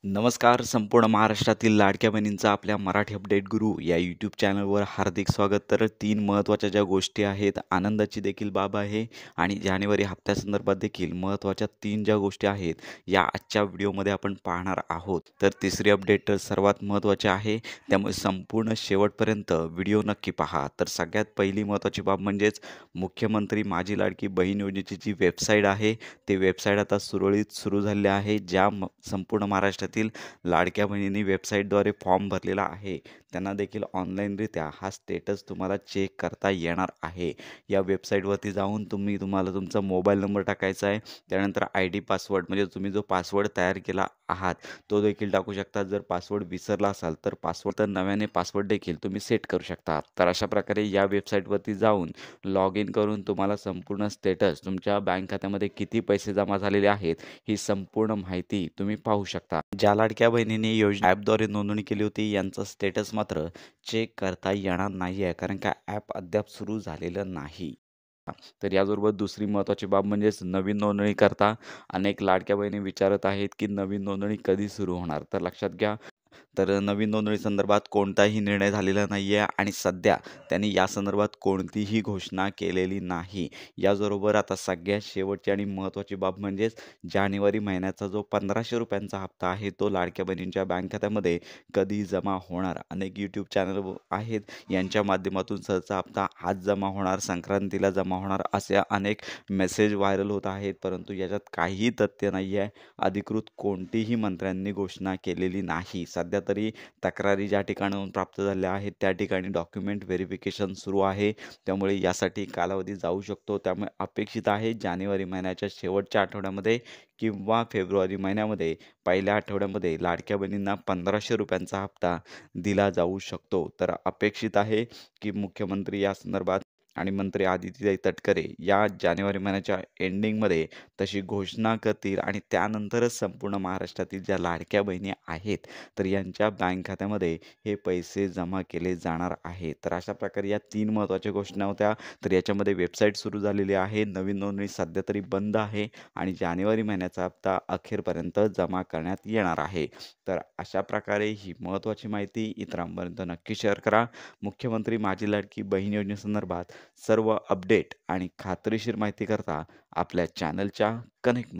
नमस्कार. संपूर्ण महाराष्ट्रातील लाडक्या बहिणींचा आपल्या मराठी अपडेट गुरु या यूट्यूब चॅनलवर हार्दिक स्वागत. तर 3 महत्त्वाच्या ज्या गोष्टी आहेत, आनंदाची देखील बाब आहे आणि जानेवारी हप्त्यासंदर्भात देखील महत्त्वाच्या 3 ज्या गोष्टी आहेत, या आजच्या व्हिडिओमध्ये आपण पाहणार आहोत. तर तिसरी अपडेट सर्वात महत्त्वाची आहे, त्यामुळे संपूर्ण शेवटपर्यंत व्हिडिओ नक्की पहा. तर सगळ्यात पहिली महत्त्वाची बाब म्हणजेच मुख्यमंत्री माझी लाडकी बहीण योजनेची जी वेबसाईट आहे, ते वेबसाईट आता सुरळीत सुरू झालेली आहे. ज्या संपूर्ण महाराष्ट्रातील लाडक्या बहिणींनी वेबसाईटद्वारे फॉर्म भरलेला आहे, त्यांना देखील ऑनलाईनरित्या हा स्टेटस तुम्हाला चेक करता येणार आहे. या वेबसाईटवरती जाऊन तुम्हाला तुमचा मोबाईल नंबर टाकायचा आहे. त्यानंतर ID पासवर्ड म्हणजे तुम्ही जो पासवर्ड तयार केला आहात तो देखील टाकू शकता. जर पासवर्ड विसरला असाल तर नव्याने पासवर्ड देखील तुम्ही सेट करू शकता. तर अशा प्रकारे या वेबसाईटवरती जाऊन लॉग इन करून तुम्हाला संपूर्ण स्टेटस, तुमच्या बँक खात्यामध्ये किती पैसे जमा झालेले आहेत, ही संपूर्ण माहिती तुम्ही पाहू शकता. ज्या लाडक्या बहिणींनी योजना ॲपद्वारे नोंदणी केली होती, यांचं स्टेटस मात्र चेक करता येणार नाही आहे, कारण का ॲप अद्याप सुरू झालेलं नाही. तर याचबरोबर दुसरी महत्त्वाची बाब म्हणजेच नवीन नोंदणी करता अनेक लाडक्या बहिणी विचारत आहेत, की नवीन नोंदणी कधी सुरू होणार? तर लक्षात घ्या, तर नवीन नोंदणी संदर्भात कोणताही निर्णय झालेला नाही आहे आणि सध्या त्यांनी या संदर्भात कोणतीही घोषणा केलेली नाही. याचबरोबर आता सगळ्यात शेवटची आणि महत्त्वाची बाब म्हणजेच जानेवारी महिन्याचा जो ₹1500 हप्ता आहे, तो लाडक्या बहिणींच्या बँक खात्यामध्ये कधी जमा होणार? अनेक यूट्यूब चॅनल आहेत, यांच्या माध्यमातून सहजचा हप्ता आज जमा होणार, संक्रांतीला जमा होणार, असे अनेक मेसेज व्हायरल होत आहेत, परंतु याच्यात काहीही तथ्य नाही आहे. अधिकृत कोणतीही मंत्र्यांनी घोषणा केलेली नाही. सध्या तरी तक्रारी ज्या ठिकाणाहून प्राप्त झाल्या आहेत, त्या ठिकाणी डॉक्युमेंट व्हेरिफिकेशन सुरू आहे. त्यामुळे यासाठी कालावधी जाऊ शकतो. त्यामुळे अपेक्षित आहे जानेवारी महिन्याच्या शेवटच्या आठवड्यामध्ये किंवा फेब्रुवारी महिन्यामध्ये पहिल्या आठवड्यामध्ये लाडक्या बहिणींना ₹1500 हप्ता दिला जाऊ शकतो. तर अपेक्षित आहे की मुख्यमंत्री या संदर्भात आणि मंत्री आदित्यताई तटकरे या जानेवारी महिन्याच्या एंडिंगमध्ये तशी घोषणा करतील आणि त्यानंतरच संपूर्ण महाराष्ट्रातील ज्या लाडक्या बहिणी आहेत, तर यांच्या बँक खात्यामध्ये हे पैसे जमा केले जाणार आहेत. तर अशा प्रकारे या 3 महत्त्वाच्या घोषणा होत्या. तर याच्यामध्ये वेबसाईट सुरू झालेली आहे, नवीन नोंदणी सध्या तरी बंद आहे आणि जानेवारी महिन्याचा हप्ता अखेरपर्यंत जमा करण्यात येणार आहे. तर अशा प्रकारे ही महत्त्वाची माहिती इतरांपर्यंत नक्की शेअर करा. मुख्यमंत्री माझी लाडकी बहीण योजनेसंदर्भात सर्व अपडेट आणि खात्रीशीर माहिती करता आपल्या चॅनलच्या कनेक्ट